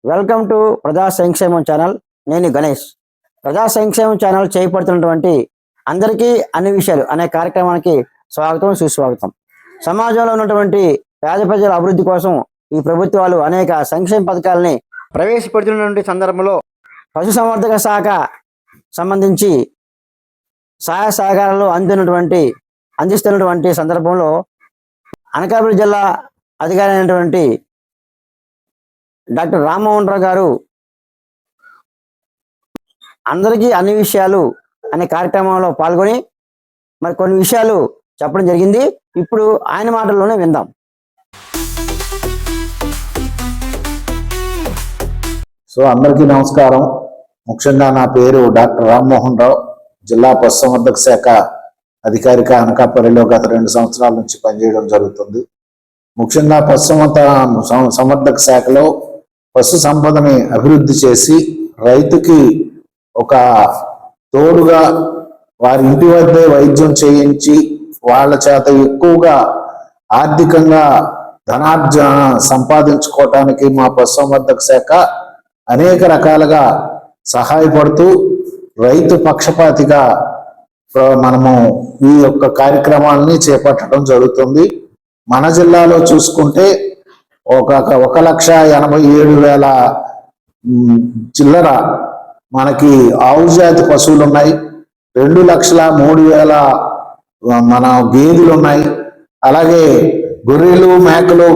Welcome to ప్రజా సంక్షేమం channel. నేను గణేష్. ప్రజా సంక్షేమం ఛానల్ చేపడుతున్నటువంటి అందరికీ అన్ని విషయాలు అనే కార్యక్రమానికి స్వాగతం, సుస్వాగతం. సమాజంలో ఉన్నటువంటి పేద ప్రజల అభివృద్ధి కోసం ఈ ప్రభుత్వాలు అనేక సంక్షేమ పథకాలని ప్రవేశపెడుతున్నటువంటి సందర్భంలో పశుసంవర్ధక శాఖ సంబంధించి సహాయ సహకారాలు అందిస్తున్నటువంటి సందర్భంలో అనకాపల్లి జిల్లా అధికారి అయినటువంటి డాక్టర్ రామ్మోహన్ రావు గారు అందరికీ అన్ని విషయాలు అనే కార్యక్రమంలో పాల్గొని మరి కొన్ని విషయాలు చెప్పడం జరిగింది. ఇప్పుడు ఆయన మాటల్లోనే విందాం. అందరికీ నమస్కారం. ముఖ్యంగా నా పేరు డాక్టర్ రామ్మోహన్ రావు, జిల్లా పశుసంవర్ధక శాఖ అధికారిగా అనకాపల్లిలో గత 2 సంవత్సరాల నుంచి పనిచేయడం జరుగుతుంది. ముఖ్యంగా పశుసంవర్ధక శాఖలో పశు సంపదని అభివృద్ధి చేసి రైతుకి ఒక తోడుగా వారి ఇంటి వద్దే వైద్యం చేయించి వాళ్ళ చేత ఎక్కువగా ఆర్థికంగా ధనార్జన సంపాదించుకోవటానికి మా పశుసంవర్ధక శాఖ అనేక రకాలుగా సహాయపడుతూ రైతు పక్షపాతిగా మనము ఈ యొక్క కార్యక్రమాలని చేపట్టడం జరుగుతుంది. మన జిల్లాలో చూసుకుంటే 1,87,000 చిల్లర మనకి ఆవు జాతి పశువులు ఉన్నాయి. 2,03,000 మన గేదెలు ఉన్నాయి. అలాగే గొర్రెలు, మేకలు,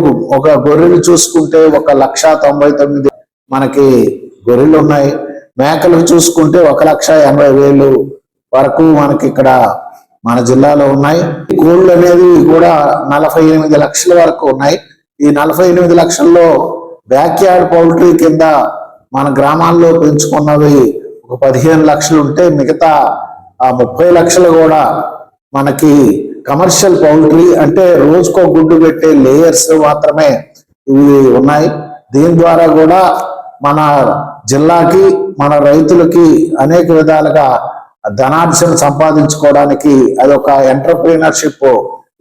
గొర్రెలు చూసుకుంటే 1,99,000 మనకి గొర్రెలు ఉన్నాయి. మేకలు చూసుకుంటే 1,80,000 వరకు మనకి ఇక్కడ మన జిల్లాలో ఉన్నాయి. కోళ్ళు అనేది కూడా 48 లక్షల వరకు ఉన్నాయి. ఈ 48 లక్షల్లో బ్యాక్యార్డ్ పౌల్ట్రీ కింద మన గ్రామాల్లో పెంచుకున్నవి ఒక 15 లక్షలు ఉంటే మిగతా ఆ 30 లక్షలు కూడా మనకి కమర్షియల్ పౌల్ట్రీ, అంటే రోజుకో గుడ్డు పెట్టే లేయర్స్ మాత్రమే ఇవి ఉన్నాయి. దీని ద్వారా కూడా మన జిల్లాకి, మన రైతులకి అనేక విధాలుగా ధనార్జన సంపాదించుకోవడానికి అదొక ఎంటర్ప్రీనర్షిప్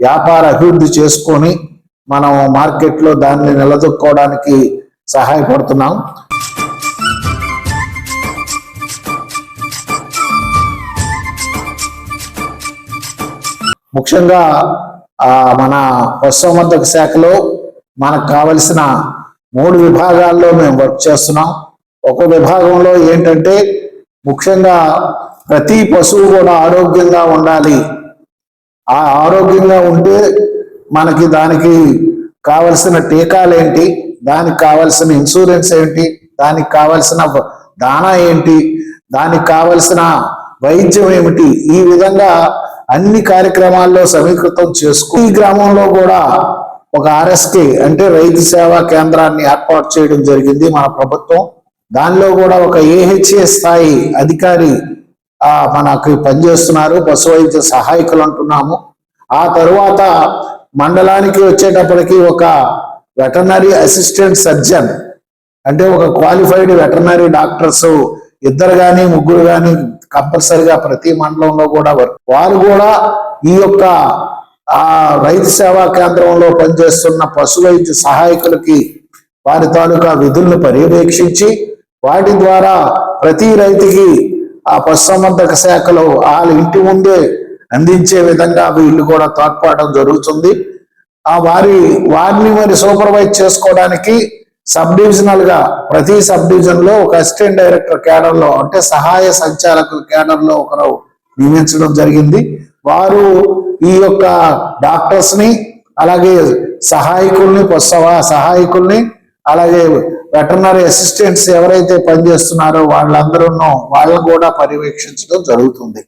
వ్యాపార అభివృద్ధి చేసుకొని మనం మార్కెట్లో దాన్ని నిలదొక్కోవడానికి సహాయపడుతున్నాం. ముఖ్యంగా మన పశుసంవర్ధక శాఖలో మనకు కావలసిన 3 విభాగాల్లో మేము వర్క్ చేస్తున్నాం. ఒక విభాగంలో ఏంటంటే ముఖ్యంగా ప్రతి పశువు కూడా ఆరోగ్యంగా ఉండాలి. ఆ ఆరోగ్యంగా ఉంటే మనకి దానికి కావలసిన టీకాలు ఏంటి, దానికి కావలసిన ఇన్సూరెన్స్ ఏంటి, దానికి కావలసిన దానా ఏంటి, దానికి కావలసిన వైద్యం ఏమిటి, ఈ విధంగా అన్ని కార్యక్రమాల్లో సమీకృతం చేసుకుని ఈ గ్రామంలో కూడా ఒక ఆర్ఎస్కే అంటే రైతు సేవా కేంద్రాన్ని ఏర్పాటు చేయడం జరిగింది మన ప్రభుత్వం. దానిలో కూడా ఒక ఏహెచ్ఏ స్థాయి అధికారి మనకు పనిచేస్తున్నారు, పశు వైద్య సహాయకులు అంటున్నాము. ఆ తరువాత మండలానికి వచ్చేటప్పటికి ఒక వెటర్నరీ అసిస్టెంట్ సర్జన్, అంటే ఒక క్వాలిఫైడ్ వెటర్నరీ డాక్టర్స్ 2 కానీ 3 కానీ కంపల్సరిగా ప్రతి మండలంలో కూడా వారు కూడా ఈ యొక్క రైతు సేవా కేంద్రంలో పనిచేస్తున్న పశు వైద్య సహాయకులకి వారి తాలూకా విధులను పర్యవేక్షించి వాటి ద్వారా ప్రతి రైతుకి ఆ పశుసంవర్ధక శాఖలో వాళ్ళ ఇంటి ముందే అందించే విధంగా వీళ్ళు కూడా తోడ్పడడం జరుగుతుంది. వారిని మరి సూపర్వైజ్ చేసుకోవడానికి సబ్ డివిజనల్ గా ప్రతి సబ్ డివిజన్ లో ఒక అసిస్టెంట్ డైరెక్టర్ కేడర్ లో, అంటే సహాయ సంచాలకుల కేడర్ లో ఒకరు నియమించడం జరిగింది. వారు ఈ యొక్క డాక్టర్స్ ని, అలాగే సహాయకుల్ని, సహాయకుల్ని, అలాగే వెటర్నరీ అసిస్టెంట్స్ ఎవరైతే పనిచేస్తున్నారో వాళ్ళని కూడా పర్యవేక్షించడం జరుగుతుంది.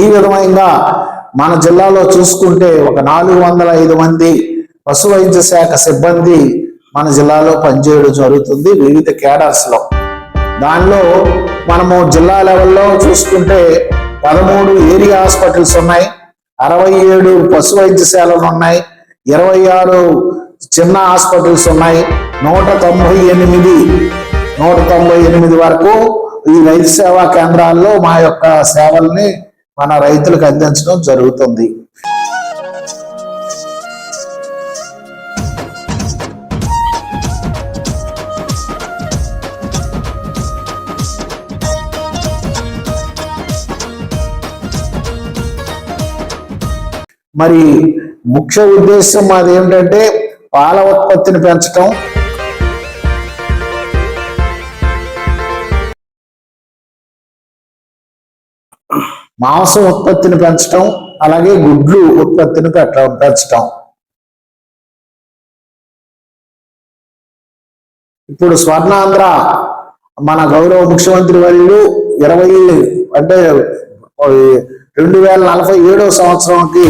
ఈ విధంగా మన జిల్లాలో చూసుకుంటే ఒక 405 మంది పశు వైద్య శాఖ సిబ్బంది మన జిల్లాలో పనిచేయడం జరుగుతుంది వివిధ కేడర్స్ లో. దానిలో మనము జిల్లా లెవెల్లో చూసుకుంటే 13 ఏరియా హాస్పిటల్స్ ఉన్నాయి, 67 పశు వైద్యశాలలు ఉన్నాయి, 26 చిన్న హాస్పిటల్స్ ఉన్నాయి, 198 వరకు ఈ రైతు సేవా కేంద్రాల్లో మా యొక్క సేవల్ని మన రైతులకు అందించడం జరుగుతుంది. మరి ముఖ్య ఉద్దేశం మాది ఏమిటంటే పాల ఉత్పత్తిని పెంచడం, మాంసం ఉత్పత్తిని పెంచడం, అలాగే గుడ్లు ఉత్పత్తిని పెంచడం. ఇప్పుడు స్వర్ణాంధ్ర మన గౌరవ ముఖ్యమంత్రి వర్యులు 2047 సంవత్సరంకి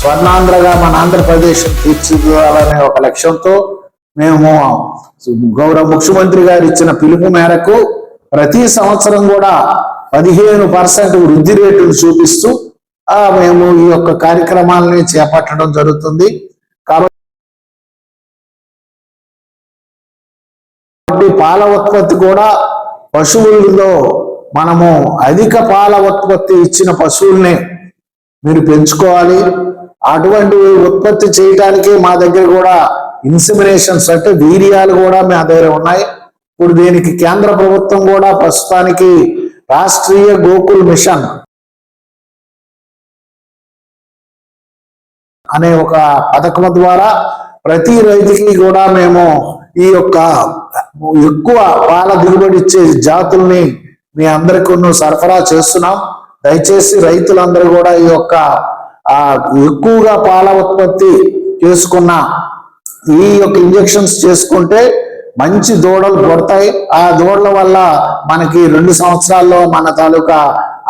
స్వర్ణాంధ్రగా మన ఆంధ్రప్రదేశ్ తీర్చిదిద్దాలనే ఒక లక్ష్యంతో మేము గౌరవ ముఖ్యమంత్రి గారు ఇచ్చిన పిలుపు మేరకు ప్రతి సంవత్సరం కూడా 15% వృద్ధి రేటును చూపిస్తూ మేము ఈ యొక్క కార్యక్రమాలని చేపట్టడం జరుగుతుంది. కాబట్టి పాల ఉత్పత్తి కూడా పశువుల్లో మనము అధిక పాల ఉత్పత్తి ఇచ్చిన పశువుల్ని మీరు పెంచుకోవాలి. అటువంటి ఉత్పత్తి చేయడానికి మా దగ్గర కూడా ఇన్సెమినేషన్స్ అంటే వీర్యాలు కూడా మా దగ్గర ఉన్నాయి. ఇప్పుడు దీనికి కేంద్ర ప్రభుత్వం కూడా ప్రస్తుతానికి రాష్ట్రీయ గోకుల్ మిషన్ అనే ఒక పథకం ద్వారా ప్రతి రైతుకి కూడా మేము ఈ యొక్క ఎక్కువ పాల దిగుబడి ఇచ్చే జాతుల్ని మీ అందరికీ సరఫరా చేస్తున్నాం. దయచేసి రైతులందరూ కూడా ఈ యొక్క ఎక్కువగా పాల ఉత్పత్తి చేసుకున్న ఈ యొక్క ఇంజెక్షన్స్ చేసుకుంటే మంచి దూడలు పడతాయి. ఆ దూడల వల్ల మనకి 2 సంవత్సరాల్లో మన తాలూకా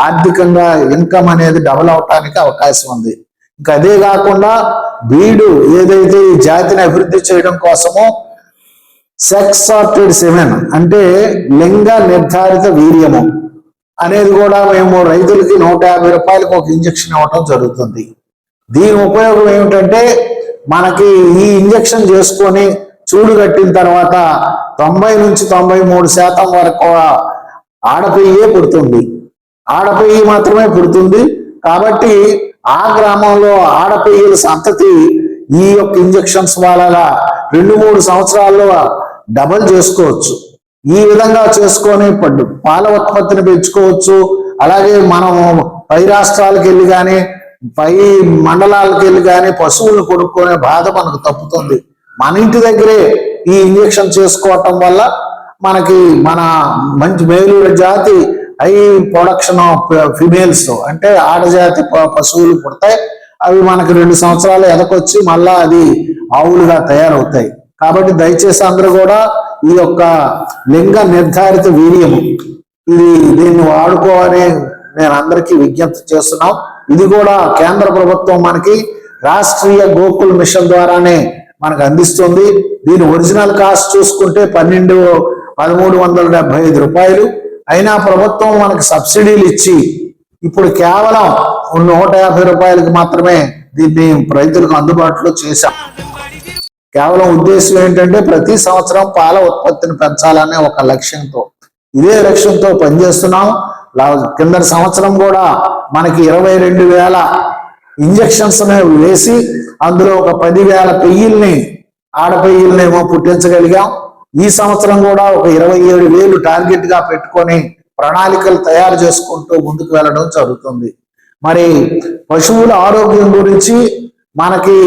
ఆర్థికంగా ఇన్కమ్ అనేది డబుల్ అవటానికి అవకాశం ఉంది. ఇంకా అదే కాకుండా బీడు ఏదైతే ఈ జాతిని అభివృద్ధి చేయడం కోసమో సెక్స్ సార్టెడ్ సెమెన్ అంటే లింగ నిర్ధారిత వీర్యము అనేది కూడా మేము రైతులకి 150 రూపాయలకు ఒక ఇంజెక్షన్ ఇవ్వటం జరుగుతుంది. దీని ఉపయోగం ఏమిటంటే మనకి ఈ ఇంజెక్షన్ చేసుకొని చూడు కట్టిన తర్వాత 90 నుంచి 93% వరకు ఆడపియ్యే పుడుతుంది. ఆడపియ్యి మాత్రమే పుడుతుంది. కాబట్టి ఆ గ్రామంలో ఆడపియ్యల సంతతి ఈ యొక్క ఇంజెక్షన్స్ వల్ల 2-3 సంవత్సరాల్లో డబల్ చేసుకోవచ్చు. ఈ విధంగా చేసుకొని పాల ఉత్పత్తిని పెంచుకోవచ్చు. అలాగే మనం పై రాష్ట్రాలకు వెళ్ళి కానీ పై మండలాలకు వెళ్ళి కానీ పశువులను కొనుక్కునే బాధ మనకు తప్పుతుంది. మన ఇంటి దగ్గరే ఈ ఇంజెక్షన్ చేసుకోవటం వల్ల మనకి మన మంచి మేలు జాతి హై ప్రొడక్షన్ ఆఫ్ ఫిమేల్స్ అంటే ఆడజాతి పశువులు పుడతాయి. అవి మనకి 2 సంవత్సరాలు ఎదకొచ్చి మళ్ళా అది ఆవులుగా తయారవుతాయి. కాబట్టి దయచేసి అందరూ కూడా ఈ యొక్క లింగ నిర్ధారిత వీర్యము దీన్ని వాడుకోవాలని నేను అందరికీ విజ్ఞప్తి చేస్తున్నాం. ఇది కూడా కేంద్ర ప్రభుత్వం మనకి రాష్ట్రీయ గోకుల్ మిషన్ ద్వారానే మనకు అందిస్తుంది. దీని ఒరిజినల్ కాస్ట్ చూసుకుంటే 1375 రూపాయలు. అయినా ప్రభుత్వం మనకి సబ్సిడీలు ఇచ్చి ఇప్పుడు కేవలం 150 రూపాయలకి మాత్రమే దీన్ని రైతులకు అందుబాటులో చేశాం. కేవలం ఉద్దేశం ఏంటంటే ప్రతి సంవత్సరం పాల ఉత్పత్తిని పెంచాలనే ఒక లక్ష్యంతో ఇదే లక్ష్యంతో పనిచేస్తున్నాం. కింద సంవత్సరం కూడా మనకి 22,000 ఇంజెక్షన్స్ వేసి అందులో ఒక 10,000 పెయ్యిల్ని ఆడపెయ్యిల్నేమో పుట్టించగలిగాం. ఈ సంవత్సరం కూడా ఒక 27,000 టార్గెట్ గా పెట్టుకొని ప్రణాళికలు తయారు చేసుకుంటూ ముందుకు వెళ్ళడం జరుగుతుంది. మరి పశువుల ఆరోగ్యం గురించి మనకి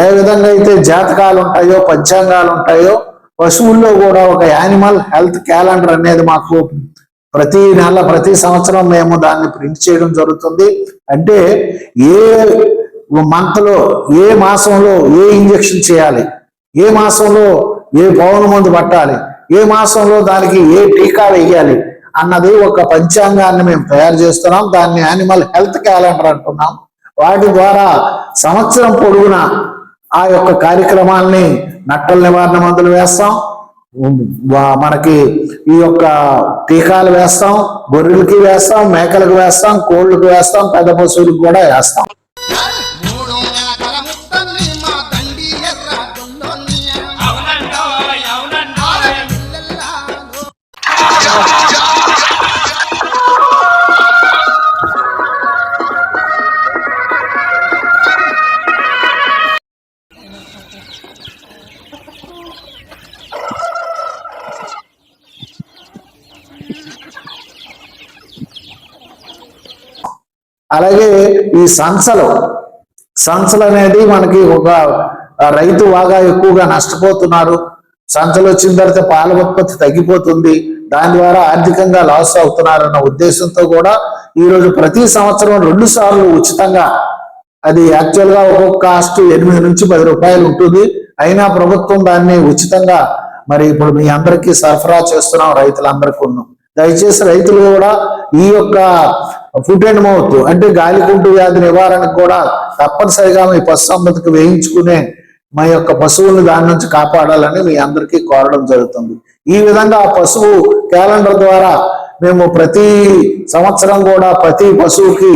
ఏ విధంగా అయితే జాతకాలు ఉంటాయో పంచాంగాలు ఉంటాయో పశువుల్లో కూడా ఒక యానిమల్ హెల్త్ క్యాలెండర్ అనేది మాకు ప్రతి నెల ప్రతి సంవత్సరం మేము దాన్ని ప్రింట్ చేయడం జరుగుతుంది. అంటే ఏ మంత్లో ఏ మాసంలో ఏ ఇంజెక్షన్ చేయాలి, ఏ మాసంలో ఏ పౌన మందు పట్టాలి, ఏ మాసంలో దానికి ఏ టీకా వేయాలి అన్నది ఒక పంచాంగాన్ని మేము తయారు చేస్తున్నాం. దాన్ని యానిమల్ హెల్త్ క్యాలెండర్ అంటున్నాం. వాటి ద్వారా సంవత్సరం పొడుగునా ఆ యొక్క కార్యక్రమాల్ని నట్టల నివారణ మందులు వేస్తాం, మనకి ఈ యొక్క టీకాలు వేస్తాం, గొర్రెలకి వేస్తాం, మేకలకు వేస్తాం, కోళ్ళకి వేస్తాం, పెద్ద పశువులకు కూడా వేస్తాం. అలాగే ఈ సంచలు అనేది మనకి ఒక రైతు బాగా ఎక్కువగా నష్టపోతున్నారు. సంచలు వచ్చిన తర్వాత పాల ఉత్పత్తి తగ్గిపోతుంది, దాని ద్వారా ఆర్థికంగా లాస్ అవుతున్నారన్న ఉద్దేశంతో కూడా ఈరోజు ప్రతి సంవత్సరం 2 సార్లు ఉచితంగా, అది యాక్చువల్గా ఒక్కొక్క కాస్ట్ 8 నుంచి 10 రూపాయలు ఉంటుంది, అయినా ప్రభుత్వం దాన్ని ఉచితంగా మరి ఇప్పుడు మీ అందరికీ సరఫరా చేస్తున్నాం రైతులందరికీ. దయచేసి రైతులు కూడా ఈ యొక్క ఫుట్ అండ్ మౌత్ అంటే గాలికుంటు వ్యాధి నివారణకు కూడా తప్పనిసరిగా మీ పశుసంపదకు వేయించుకునే మా యొక్క పశువులను దాని నుంచి కాపాడాలని మీ అందరికీ కోరడం జరుగుతుంది. ఈ విధంగా పశువు క్యాలెండర్ ద్వారా మేము ప్రతి సంవత్సరం కూడా ప్రతి పశువుకి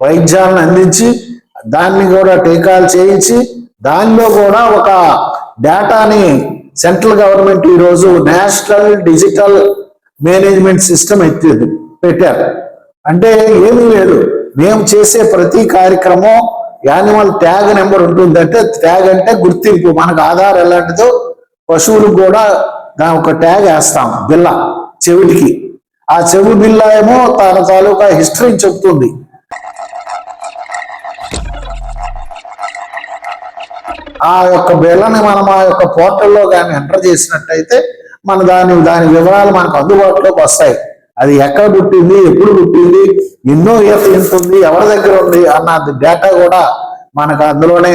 వైద్యాలను అందించి దాన్ని కూడా టీకాలు చేయించి దానిలో కూడా ఒక డేటాని సెంట్రల్ గవర్నమెంట్ ఈరోజు నేషనల్ డిజిటల్ మేనేజ్మెంట్ సిస్టమ్ పెట్టారు. అంటే ఏమీ లేదు, మేము చేసే ప్రతి కార్యక్రమం యానిమల్ ట్యాగ్ నెంబర్ ఉంటుందంటే, ట్యాగ్ అంటే గుర్తింపు, మనకు ఆధార్ ఎలాంటిదో పశువులకు కూడా దాని ఒక ట్యాగ్ వేస్తాం బిల్ల చెవిటికి. ఆ చెవి బిల్ల ఏమో తన తాలూకా హిస్టరీని చెప్తుంది. ఆ యొక్క బిల్లని మనం ఆ యొక్క పోర్టల్లో కానీ ఎంటర్ చేసినట్టయితే మన దాని వివరాలు మనకు అందుబాటులోకి వస్తాయి. అది ఎక్కడ పుట్టింది, ఎప్పుడు పుట్టింది, ఎన్నో ఈత ఉంటుంది, ఎవరి దగ్గర ఉంది అన్న డేటా కూడా మనకు అందులోనే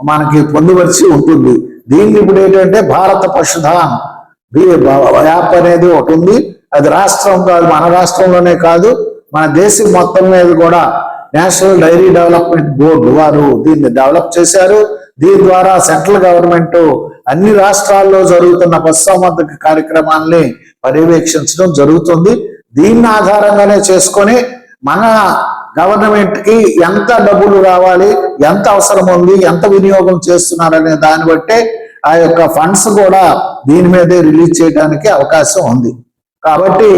మనకి పొందుపరిచి ఉంటుంది. దీన్ని ఇప్పుడు ఏంటంటే భారత పశుధన్ యాప్ అనేది ఒకటి ఉంది. అది రాష్ట్రం కాదు, మన రాష్ట్రంలోనే కాదు, మన దేశం మొత్తం మీద కూడా నేషనల్ డైరీ డెవలప్మెంట్ బోర్డు వారు దీన్ని డెవలప్ చేశారు. దీని ద్వారా సెంట్రల్ గవర్నమెంట్ అన్ని రాష్ట్రాల్లో జరుగుతున్న పశుసంవర్ధక కార్యక్రమాల్ని పర్యవేక్షించడం జరుగుతుంది. దీన్ని ఆధారంగానే చేసుకొని మన గవర్నమెంట్ కి ఎంత డబ్బులు రావాలి, ఎంత అవసరం ఉంది, ఎంత వినియోగం చేస్తున్నారనే దాన్ని బట్టే ఆ యొక్క ఫండ్స్ కూడా దీని మీదే రిలీజ్ చేయడానికి అవకాశం ఉంది. కాబట్టి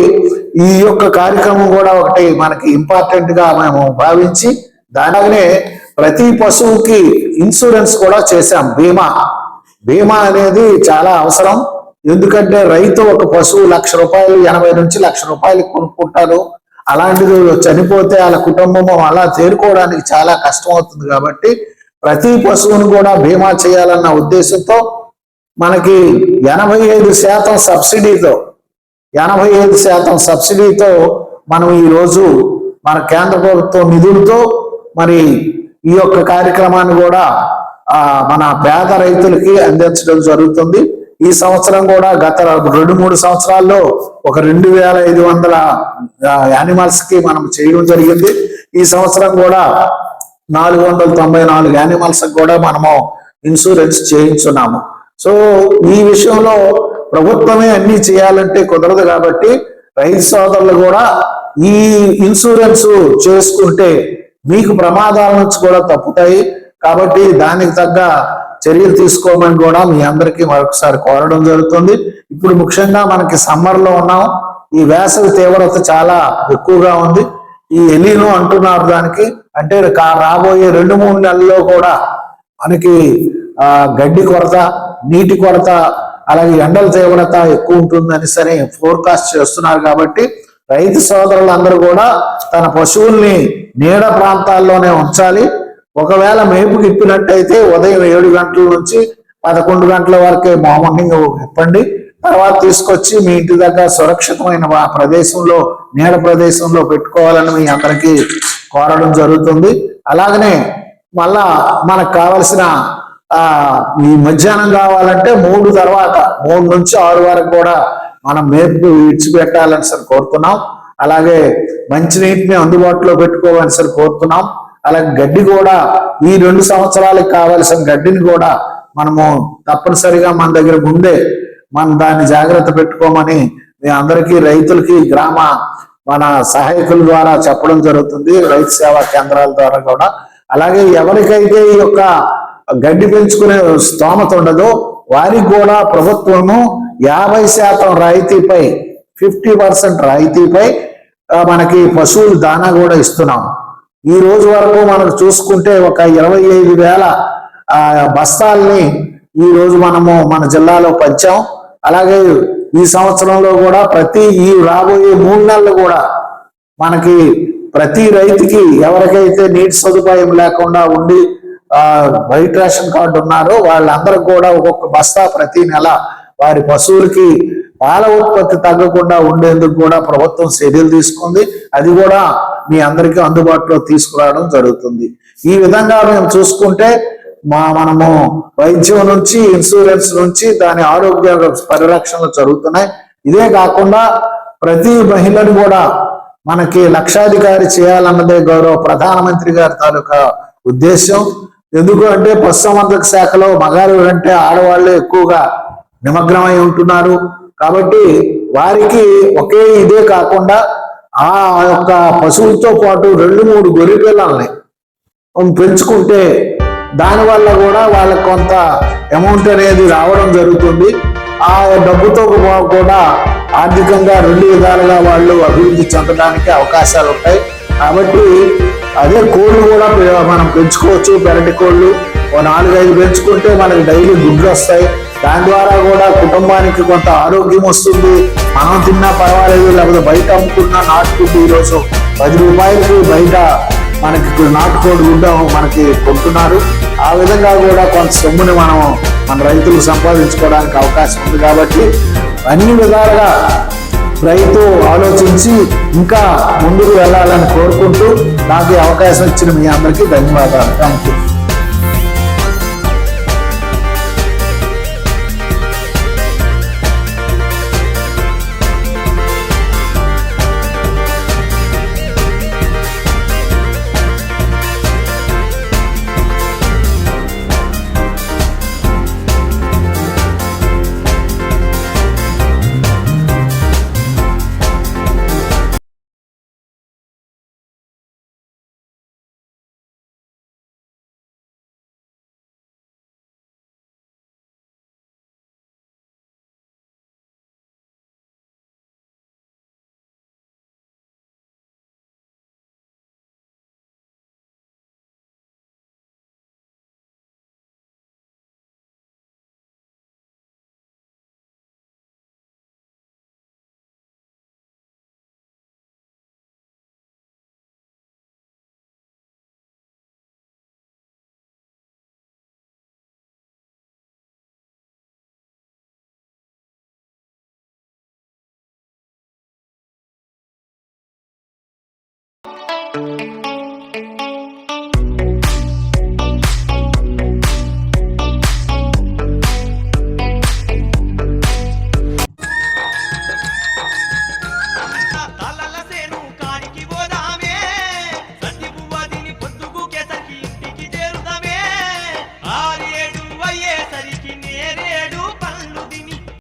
ఈ యొక్క కార్యక్రమం కూడా ఒకటి మనకి ఇంపార్టెంట్ గా మేము భావించి దానినే ప్రతి పశువుకి ఇన్సూరెన్స్ కూడా చేశాం. బీమా అనేది చాలా అవసరం. ఎందుకంటే రైతు ఒక పశువు 1,00,000 రూపాయలు, 80 నుంచి 1,00,000 రూపాయలు కొనుక్కుంటారు. అలాంటిది చనిపోతే వాళ్ళ కుటుంబం అలా చేరుకోవడానికి చాలా కష్టం అవుతుంది. కాబట్టి ప్రతి పశువును కూడా బీమా చేయాలన్న ఉద్దేశంతో మనకి 85% సబ్సిడీతో మనం ఈరోజు మన కేంద్ర ప్రభుత్వం నిధులతో మరి ఈ యొక్క కార్యక్రమాన్ని కూడా మన పేద రైతులకి అందించడం జరుగుతుంది. ఈ సంవత్సరం కూడా గత 2-3 సంవత్సరాల్లో ఒక 2,500 యానిమల్స్ కి మనం చేయడం జరిగింది. ఈ సంవత్సరం కూడా 494 యానిమల్స్ కూడా మనము ఇన్సూరెన్స్ చేయించున్నాము. సో ఈ విషయంలో ప్రభుత్వమే అన్ని చేయాలంటే కుదరదు. కాబట్టి రైతు సోదరులు కూడా ఈ ఇన్సూరెన్స్ చేసుకుంటే మీకు ప్రమాదాల నుంచి కూడా తప్పుతాయి. కాబట్టి దానికి తగ్గ చర్యలు తీసుకోమని కూడా మీ అందరికీ మరొకసారి కోరడం జరుగుతుంది. ఇప్పుడు ముఖ్యంగా మనకి సమ్మర్ లో ఉన్నాం. ఈ వేసవి తీవ్రత చాలా ఎక్కువగా ఉంది. ఈ ఎలీనో అంటున్నారు దానికి. అంటే రాబోయే 2-3 నెలల్లో కూడా మనకి గడ్డి కొరత, నీటి కొరత, అలాగే ఎండల తీవ్రత ఎక్కువ ఉంటుందని సరే ఫోర్కాస్ట్ చేస్తున్నారు. కాబట్టి రైతు సోదరులందరూ కూడా తన పశువుల్ని నీడ ప్రాంతాల్లోనే ఉంచాలి. ఒకవేళ మేపుకి ఇప్పినట్టయితే ఉదయం 7 గంటల నుంచి 11 గంటల వరకే మార్నింగ్ ఇప్పండి. తర్వాత తీసుకొచ్చి మీ ఇంటి దగ్గర సురక్షితమైన ప్రదేశంలో, నీడ ప్రదేశంలో పెట్టుకోవాలని మీ అందరికీ కోరడం జరుగుతుంది. అలాగనే మళ్ళా మనకు కావలసిన ఈ మధ్యాహ్నం కావాలంటే 3 తర్వాత 3 నుంచి 6 వరకు కూడా మనం మేపు విడిచిపెట్టాలని సరే కోరుతున్నాం. అలాగే మంచినీటిని అందుబాటులో పెట్టుకోవాలని సరే కోరుతున్నాం. అలాగే గడ్డి కూడా ఈ 2 సంవత్సరాలకు కావలసిన గడ్డిని కూడా మనము తప్పనిసరిగా మన దగ్గర ముందే మనం దాన్ని జాగ్రత్త పెట్టుకోమని మీ అందరికీ రైతులకి మన సహాయకుల ద్వారా చెప్పడం జరుగుతుంది, రైతు సేవా కేంద్రాల ద్వారా కూడా. అలాగే ఎవరికైతే ఈ యొక్క గడ్డి పెంచుకునే స్తోమత ఉండదో వారికి కూడా ప్రభుత్వము 50% రాయితీపై 50% రాయితీపై మనకి పశువుల దానా కూడా ఇస్తున్నాం. ఈ రోజు వరకు మనకు చూసుకుంటే ఒక 25,000 బస్తాల్ని ఈ రోజు మనము మన జిల్లాలో పంచాం. అలాగే ఈ సంవత్సరంలో కూడా ఈ రాబోయే 3 నెలలు కూడా మనకి ప్రతి రైతుకి ఎవరికైతే నీటి సదుపాయం లేకుండా ఉండి వైట్ రేషన్ కార్డు ఉన్నారో వాళ్ళందరికి కూడా ఒక్కొక్క బస్తా ప్రతి నెల వారి పశువులకి పాల ఉత్పత్తి తగ్గకుండా ఉండేందుకు కూడా ప్రభుత్వం చర్యలు తీసుకుంది. అది కూడా మీ అందరికీ అందుబాటులో తీసుకురావడం జరుగుతుంది. ఈ విధంగా మేము చూసుకుంటే మనము వైద్యం నుంచి ఇన్సూరెన్స్ నుంచి దాని ఆరోగ్య పరిరక్షణలు జరుగుతున్నాయి. ఇదే కాకుండా ప్రతి మహిళను కూడా మనకి లక్షాధికారి చేయాలన్నదే గౌరవ ప్రధానమంత్రి గారి తాలూకా ఉద్దేశం. ఎందుకు అంటే పశుసంవర్ధక శాఖలో మగారు అంటే ఆడవాళ్లే ఎక్కువగా నిమగ్నమై ఉంటున్నారు. కాబట్టి వారికి ఒకే ఇదే కాకుండా ఆ యొక్క పశువులతో పాటు 2-3 గొర్రె పిల్లల్ని పెంచుకుంటే దానివల్ల కూడా వాళ్ళకి కొంత అమౌంట్ అనేది రావడం జరుగుతుంది. ఆ డబ్బుతో కూడా ఆర్థికంగా 2 విధాలుగా వాళ్ళు అభివృద్ధి చెందడానికి అవకాశాలు ఉంటాయి. కాబట్టి అదే కోళ్ళు కూడా మనం పెంచుకోవచ్చు. పెరటి కోళ్ళు 4-5 పెంచుకుంటే మనకి డైలీ గుడ్లు వస్తాయి. దాని ద్వారా కూడా కుటుంబానికి కొంత ఆరోగ్యం వస్తుంది. మనం తిన్నా పర్వాలేదు, లేకపోతే బయట అమ్ముకున్న నాటుకుంటూ ఈరోజు 10 రూపాయలకి బయట మనకి నాటుకోడి గుడ్డ మనకి కొంటున్నారు. ఆ విధంగా కూడా కొంత సొమ్ముని మన రైతులు సంపాదించుకోవడానికి అవకాశం ఉంది. కాబట్టి అన్ని విధాలుగా రైతు ఆలోచించి ఇంకా ముందుకు వెళ్ళాలని కోరుకుంటూ నాకు ఈ అవకాశం ఇచ్చిన మీ అందరికీ ధన్యవాదాలు. Thank you.